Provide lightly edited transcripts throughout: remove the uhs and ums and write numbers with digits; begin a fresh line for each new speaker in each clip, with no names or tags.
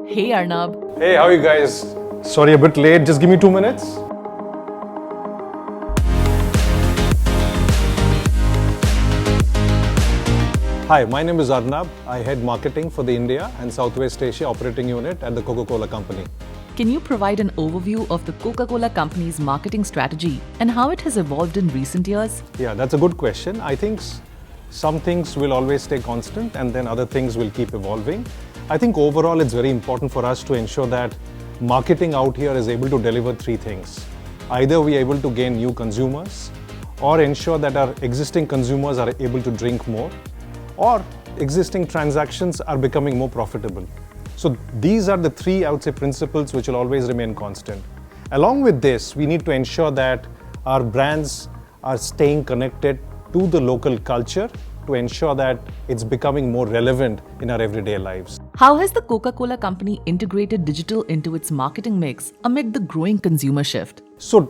Hey Arnab.
Hey, how are you guys? Sorry, a bit late. Just give me 2 minutes. Hi, my name is Arnab. I head marketing for the India and Southwest Asia operating unit at the Coca-Cola Company.
Can you provide an overview of the Coca-Cola Company's marketing strategy and how it has evolved in recent years?
Yeah, that's a good question. I think some things will always stay constant and then other things will keep evolving. I think overall it's very important for us to ensure that marketing out here is able to deliver three things. Either we are able to gain new consumers, or ensure that our existing consumers are able to drink more, or existing transactions are becoming more profitable. So these are the three, I would say, principles which will always remain constant. Along with this, we need to ensure that our brands are staying connected to the local culture to ensure that it's becoming more relevant in our everyday lives.
How has the Coca-Cola Company integrated digital into its marketing mix amid the growing consumer shift?
So,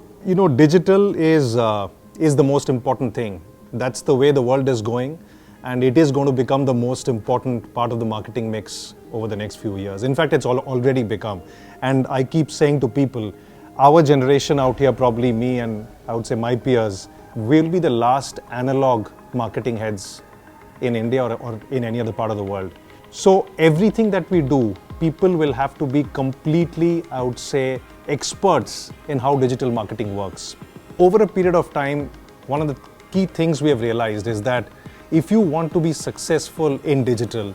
digital is the most important thing. That's the way the world is going, and it is going to become the most important part of the marketing mix over the next few years. In fact, it's already become. And I keep saying to people, our generation out here, probably me and I would say my peers, will be the last analog marketing heads in India or in any other part of the world. So everything that we do, people will have to be completely, I would say, experts in how digital marketing works. Over a period of time, one of the key things we have realized is that if you want to be successful in digital,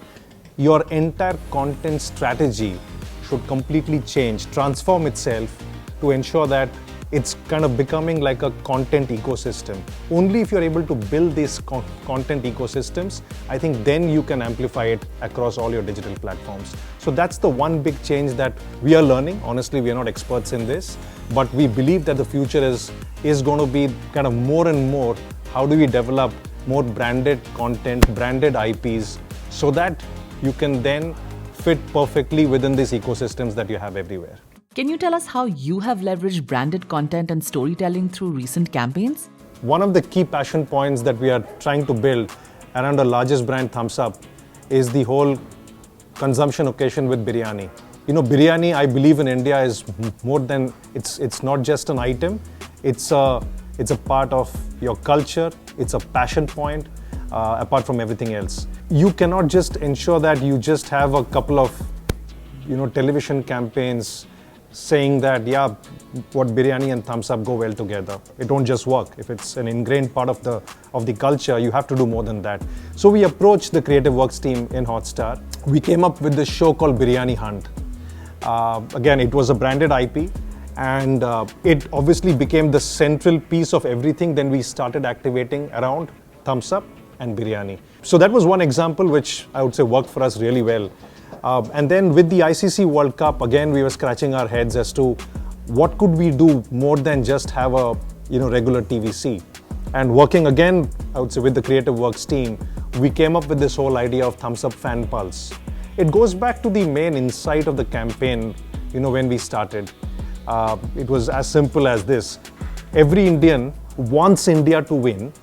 your entire content strategy should completely change, transform itself to ensure that it's kind of becoming like a content ecosystem. Only if you're able to build these content ecosystems, I think then you can amplify it across all your digital platforms. So that's the one big change that we are learning. Honestly, we are not experts in this, but we believe that the future is going to be kind of more and more, how do we develop more branded content, branded IPs, so that you can then fit perfectly within these ecosystems that you have everywhere.
Can you tell us how you have leveraged branded content and storytelling through recent campaigns?
One of the key passion points that we are trying to build around our largest brand, Thums Up, is the whole consumption occasion with Biryani. Biryani, I believe in India is more than, it's not just an item, it's a part of your culture, it's a passion point, apart from everything else. You cannot just ensure that you just have a couple of, television campaigns saying that, what Biryani and Thums Up go well together. It don't just work. If it's an ingrained part of the culture, you have to do more than that. So we approached the CreativeWorks team in Hotstar. We came up with this show called Biryani Hunt. Again, it was a branded IP, and it obviously became the central piece of everything. Then we started activating around Thums Up and Biryani. So that was one example which I would say worked for us really well. And then with the ICC World Cup, again, we were scratching our heads as to what could we do more than just have a regular TVC. And working again, I would say with the CreativeWorks team, we came up with this whole idea of Thums Up Fan Pulse. It goes back to the main insight of the campaign, when we started. It was as simple as this. Every Indian wants India to win,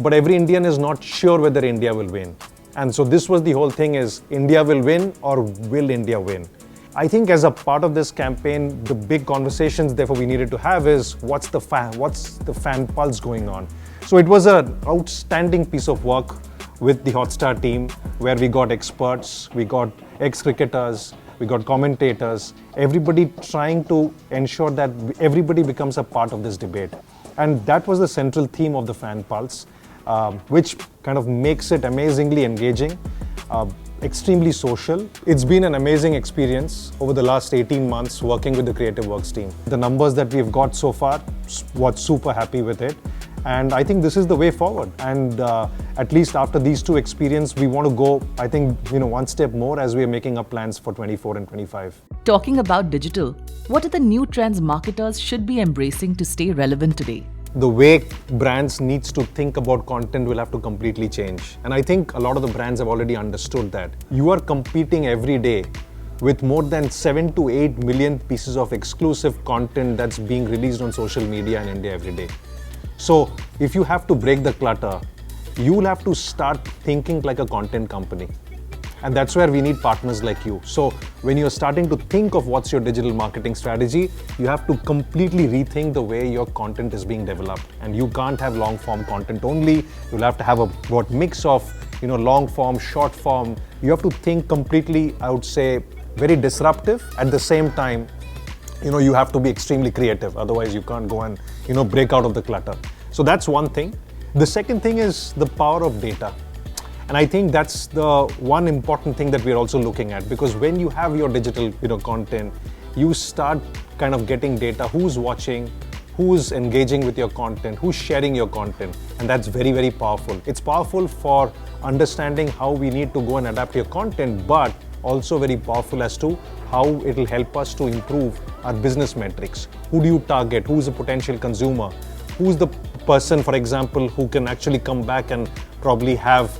but every Indian is not sure whether India will win. And so this was the whole thing, is India will win or will India win? I think as a part of this campaign, the big conversations therefore we needed to have is what's the fan pulse going on? So it was an outstanding piece of work with the Hotstar team, where we got experts, we got ex-cricketers, we got commentators, everybody trying to ensure that everybody becomes a part of this debate. And that was the central theme of the fan pulse. Which kind of makes it amazingly engaging, extremely social. It's been an amazing experience over the last 18 months working with the CreativeWorks team. The numbers that we've got so far, we're super happy with it. And I think this is the way forward. And at least after these two experiences, we want to go, I think, one step more as we are making up plans for 24 and 25.
Talking about digital, what are the new trends marketers should be embracing to stay relevant today?
The way brands needs to think about content will have to completely change. And I think a lot of the brands have already understood that. You are competing every day with more than 7 to 8 million pieces of exclusive content that's being released on social media in India every day. So if you have to break the clutter, you will have to start thinking like a content company. And that's where we need partners like you. So when you're starting to think of what's your digital marketing strategy, you have to completely rethink the way your content is being developed. And you can't have long form content only. You'll have to have a mix of long form, short form. You have to think completely, I would say, very disruptive. At the same time, you have to be extremely creative. Otherwise, you can't go and break out of the clutter. So that's one thing. The second thing is the power of data. And I think that's the one important thing that we're also looking at, because when you have your digital content, you start kind of getting data, who's watching, who's engaging with your content, who's sharing your content. And that's very, very powerful. It's powerful for understanding how we need to go and adapt your content, but also very powerful as to how it'll help us to improve our business metrics. Who do you target? Who's a potential consumer? Who's the person, for example, who can actually come back and probably have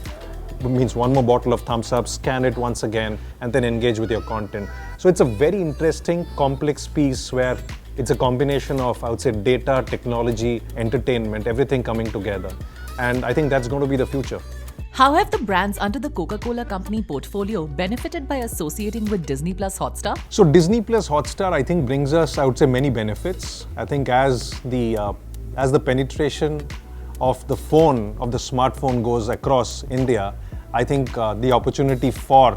one more bottle of Thums Up, scan it once again, and then engage with your content. So it's a very interesting, complex piece where it's a combination of, I would say, data, technology, entertainment, everything coming together. And I think that's going to be the future.
How have the brands under the Coca-Cola Company portfolio benefited by associating with Disney Plus Hotstar?
So Disney Plus Hotstar, I think, brings us, I would say, many benefits. I think as the penetration of the smartphone goes across India, I think the opportunity for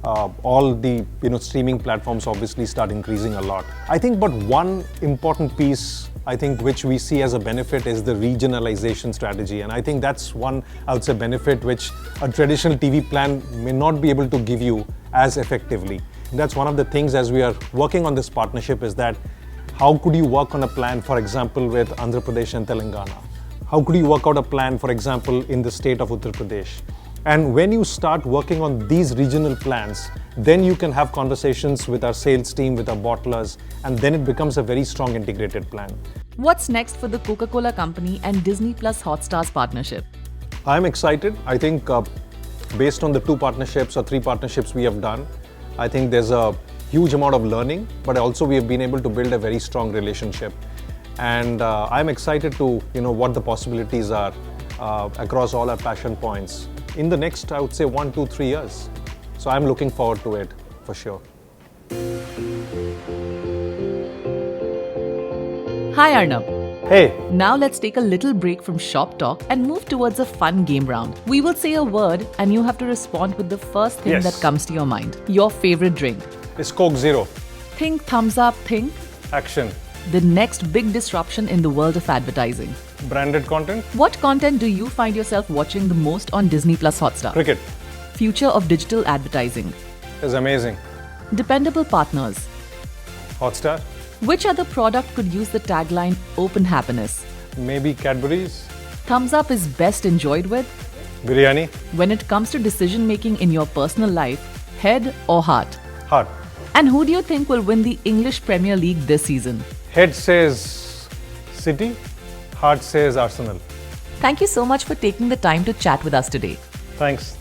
all the streaming platforms obviously start increasing a lot. I think, but one important piece, I think, which we see as a benefit is the regionalization strategy. And I think that's one, I would say, benefit which a traditional TV plan may not be able to give you as effectively. And that's one of the things as we are working on this partnership, is that how could you work on a plan, for example, with Andhra Pradesh and Telangana? How could you work out a plan, for example, in the state of Uttar Pradesh? And when you start working on these regional plans, then you can have conversations with our sales team, with our bottlers, and then it becomes a very strong integrated plan.
What's next for the Coca-Cola Company and Disney Plus Hotstar's partnership?
I'm excited. I think based on the 2 partnerships or 3 partnerships we have done, I think there's a huge amount of learning, but also we have been able to build a very strong relationship. And I'm excited to what the possibilities are across all our passion points in the next, I would say, 1, 2, 3 years. So I'm looking forward to it for sure.
Hi Arnab.
Hey.
Now let's take a little break from shop talk and move towards a fun game round. We will say a word and you have to respond with the first thing that comes to your mind. Your favorite drink.
It's Coke Zero.
Think Thums Up, think
Action.
the next big disruption in the world of advertising.
Branded content.
What content do you find yourself watching the most on Disney Plus Hotstar?
Cricket.
Future of digital advertising.
It's amazing.
Dependable partners.
Hotstar.
Which other product could use the tagline Open Happiness?
Maybe Cadbury's.
Thumbs Up is best enjoyed with?
Biryani.
When it comes to decision making in your personal life, head or heart?
Heart.
And who do you think will win the English Premier League this season?
Head says City, heart says Arsenal.
Thank you so much for taking the time to chat with us today.
Thanks.